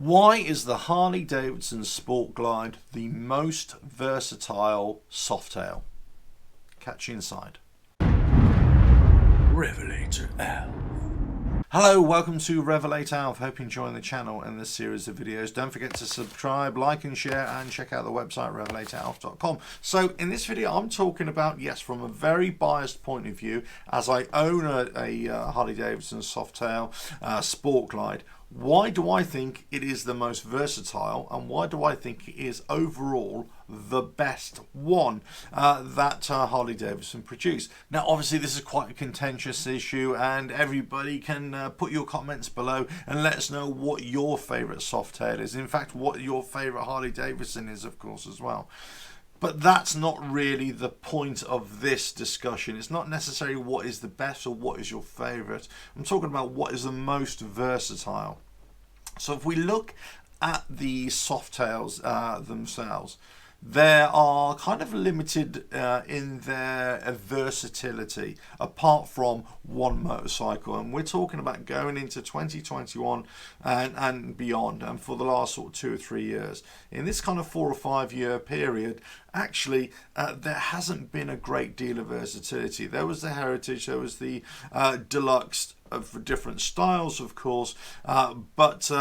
Why is the Harley Davidson Sport Glide the most versatile Softail? Catch you inside. RevelatorAlf. Hello, welcome to RevelatorAlf. Hope you're enjoying the channel and this series of videos. Don't forget to subscribe, like and share, and check out the website RevelatorAlf.com. So in this video I'm talking about, yes, from a very biased point of view, as I own a Harley Davidson Softail Sport Glide. Why do I think it is the most versatile, and why do I think it is overall the best one that Harley Davidson produced? Now obviously this is quite a contentious issue, and everybody can put your comments below and let us know what your favourite Softail is. In fact, what your favourite Harley Davidson is, of course, as well. But that's not really the point of this discussion. It's not necessarily what is the best or what is your favourite. I'm talking about what is the most versatile. So if we look at the Softails themselves, they are kind of limited in their versatility, apart from one motorcycle, and we're talking about going into 2021 and beyond, and for the last sort of 2 or 3 years. In this kind of 4 or 5 year period, actually there hasn't been a great deal of versatility. There was the Heritage, there was the Deluxe, for different styles, of course, but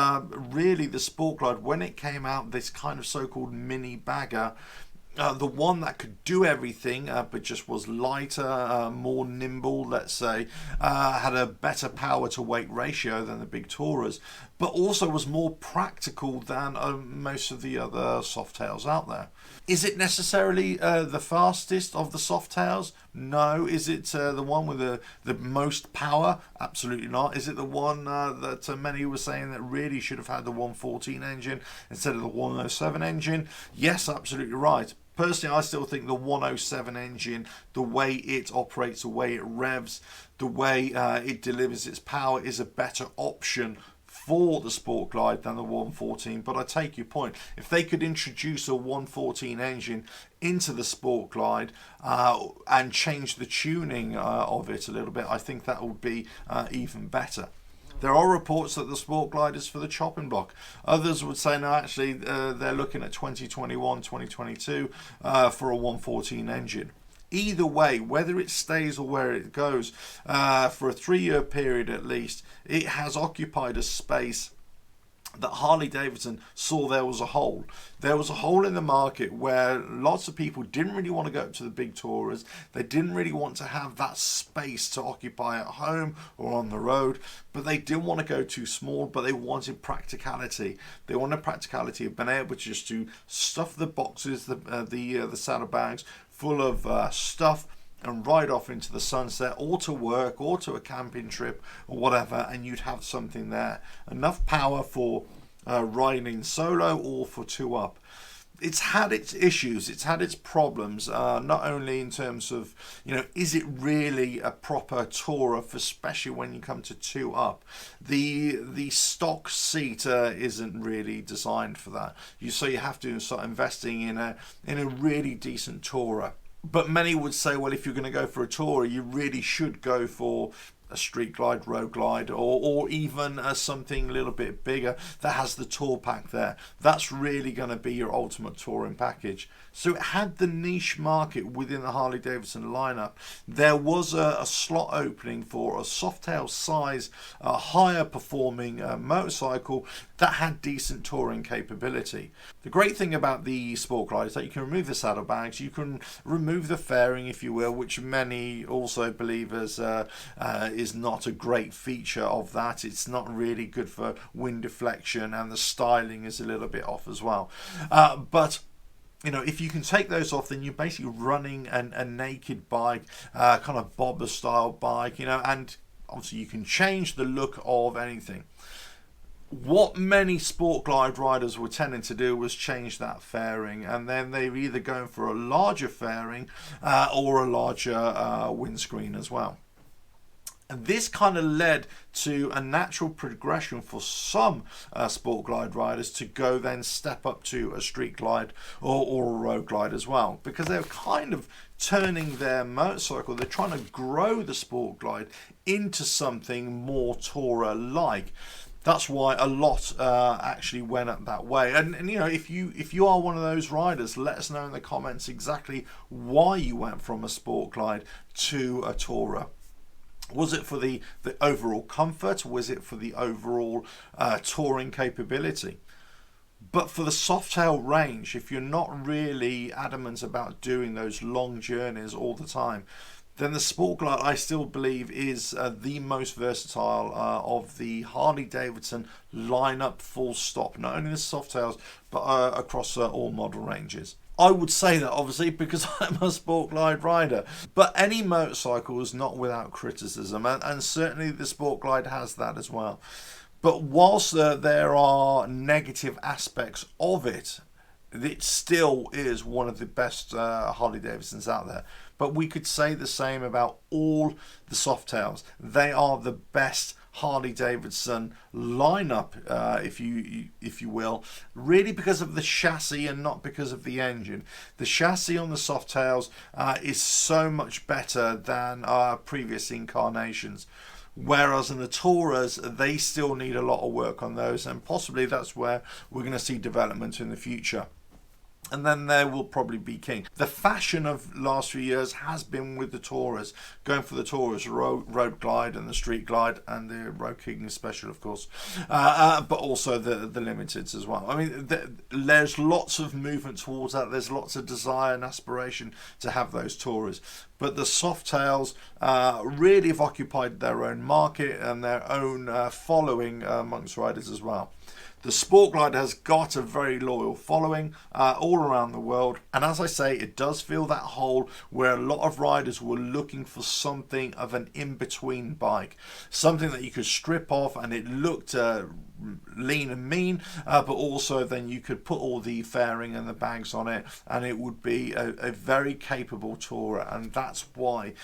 really the Sport Glide, when it came out, this kind of so-called mini bagger, the one that could do everything, but just was lighter, more nimble, let's say, had a better power to weight ratio than the big Tourers, but also was more practical than most of the other Softails out there. Is it necessarily the fastest of the Softails? No. Is it the one with the most power? Absolutely not. Is it the one that many were saying that really should have had the 114 engine instead of the 107 engine? Yes, absolutely right. Personally, I still think the 107 engine, the way it operates, the way it revs, the way it delivers its power, is a better option for the Sport Glide than the 114. But I take your point. If they could introduce a 114 engine into the Sport Glide and change the tuning of it a little bit, I think that would be even better. There are reports that the Sport Glide is for the chopping block. Others would say no, actually they're looking at 2021, 2022 for a 114 engine. Either way, whether it stays or where it goes, for a 3 year period at least, it has occupied a space that Harley Davidson saw there was a hole. There was a hole in the market where lots of people didn't really want to go up to the big Tourers. They didn't really want to have that space to occupy at home or on the road, but they didn't want to go too small, but they wanted practicality. They wanted practicality of being able just to stuff the boxes, the saddlebags full of stuff, and ride off into the sunset, or to work, or to a camping trip, or whatever, and you'd have something there. Enough power for riding solo or for two up. It's had its issues, it's had its problems, not only in terms of, is it really a proper tourer, especially when you come to two up. The stock seat isn't really designed for that. So you have to start investing in a really decent tourer. But many would say, well, if you're going to go for a tourer, you really should go for a street glide, road glide, or even something a little bit bigger that has the tour pack there. That's really going to be your ultimate touring package. So it had the niche market within the Harley Davidson lineup. There was a slot opening for a Softail size, higher performing motorcycle that had decent touring capability. The great thing about the Sport Glide is that you can remove the saddlebags, you can remove the fairing, if you will, which many also believe is not a great feature of that. It's not really good for wind deflection, and the styling is a little bit off as well. But if you can take those off, then you're basically running a naked bike, kind of bobber style bike, and obviously you can change the look of anything. What many Sport Glide riders were tending to do was change that fairing, and then they were either going for a larger fairing or a larger windscreen as well. And this kind of led to a natural progression for some Sport Glide riders to go then step up to a street glide or a road glide as well, because they're kind of turning their motorcycle, they're trying to grow the Sport Glide into something more tourer like. That's why a lot actually went up that way. And you know, if you are one of those riders, let us know in the comments exactly why you went from a Sport Glide to a Tourer. Was it for the overall comfort? Was it for the overall touring capability? But for the Softail range, if you're not really adamant about doing those long journeys all the time, then the Sport Glide, I still believe, is the most versatile of the Harley Davidson lineup, full stop. Not only the Softails, but across all model ranges. I would say that obviously because I'm a Sport Glide rider, but any motorcycle is not without criticism, and certainly the Sport Glide has that as well. But whilst there are negative aspects of it, it still is one of the best Harley Davidsons out there. But we could say the same about all the Softails. They are the best Harley Davidson lineup, if you will, really because of the chassis and not because of the engine. The chassis on the Softails is so much better than our previous incarnations. Whereas in the Tourers, they still need a lot of work on those, and possibly that's where we're going to see development in the future. And then there will probably be king. The fashion of last few years has been with the Tourers, going for the Tourers road glide and the street glide and the road king special, of course, but also the limiteds as well. I mean, there's lots of movement towards that. There's lots of desire and aspiration to have those Tourers. But the Softails really have occupied their own market and their own following amongst riders as well. The Sport Glide has got a very loyal following all around the world, and as I say, it does fill that hole where a lot of riders were looking for something of an in-between bike, something that you could strip off and it looked lean and mean, but also then you could put all the fairing and the bags on it and it would be a very capable tourer. And that's why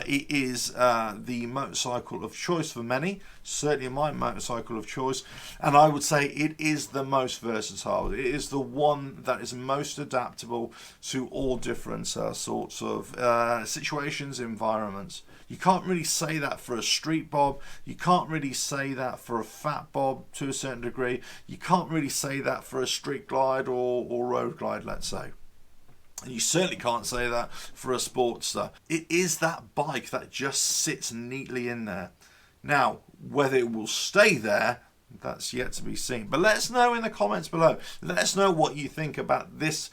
it is the motorcycle of choice for many, certainly my motorcycle of choice, and I would say it is the most versatile. It is the one that is most adaptable to all different sorts of situations, environments. You can't really say that for a street bob. You can't really say that for a fat bob to a certain degree. You can't really say that for a street glide or road glide, let's say. And you certainly can't say that for a Sportster. It is that bike that just sits neatly in there. Now, whether it will stay there, that's yet to be seen. But let us know in the comments below. Let us know what you think about this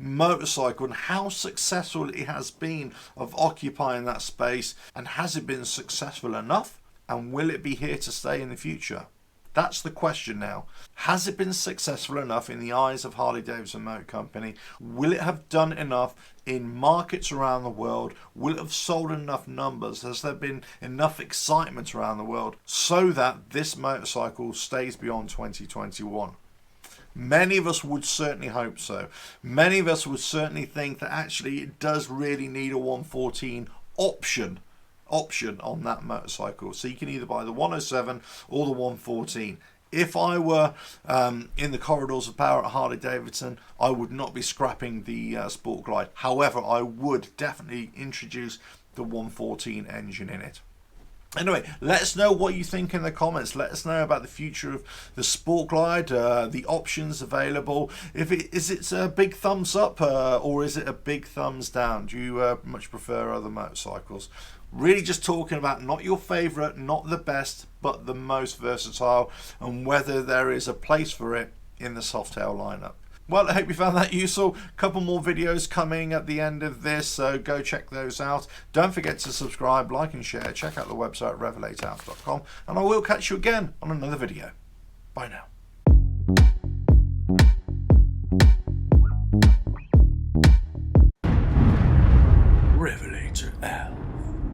motorcycle and how successful it has been of occupying that space, and has it been successful enough, and will it be here to stay in the future? That's the question now. Has it been successful enough in the eyes of Harley Davidson Motor Company? Will it have done enough in markets around the world? Will it have sold enough numbers? Has there been enough excitement around the world so that this motorcycle stays beyond 2021? Many of us would certainly hope so. Many of us would certainly think that actually it does really need a 114 option on that motorcycle. So you can either buy the 107 or the 114. If I were in the corridors of power at Harley Davidson, I would not be scrapping the Sport Glide. However, I would definitely introduce the 114 engine in it. Anyway, let us know what you think in the comments. Let us know about the future of the Sport Glide, the options available. Is it a big thumbs up or is it a big thumbs down? Do you much prefer other motorcycles? Really just talking about not your favourite, not the best, but the most versatile, and whether there is a place for it in the Softail lineup. Well, I hope you found that useful. A couple more videos coming at the end of this, so go check those out. Don't forget to subscribe, like and share. Check out the website RevelatorAlf.com, and I will catch you again on another video. Bye now.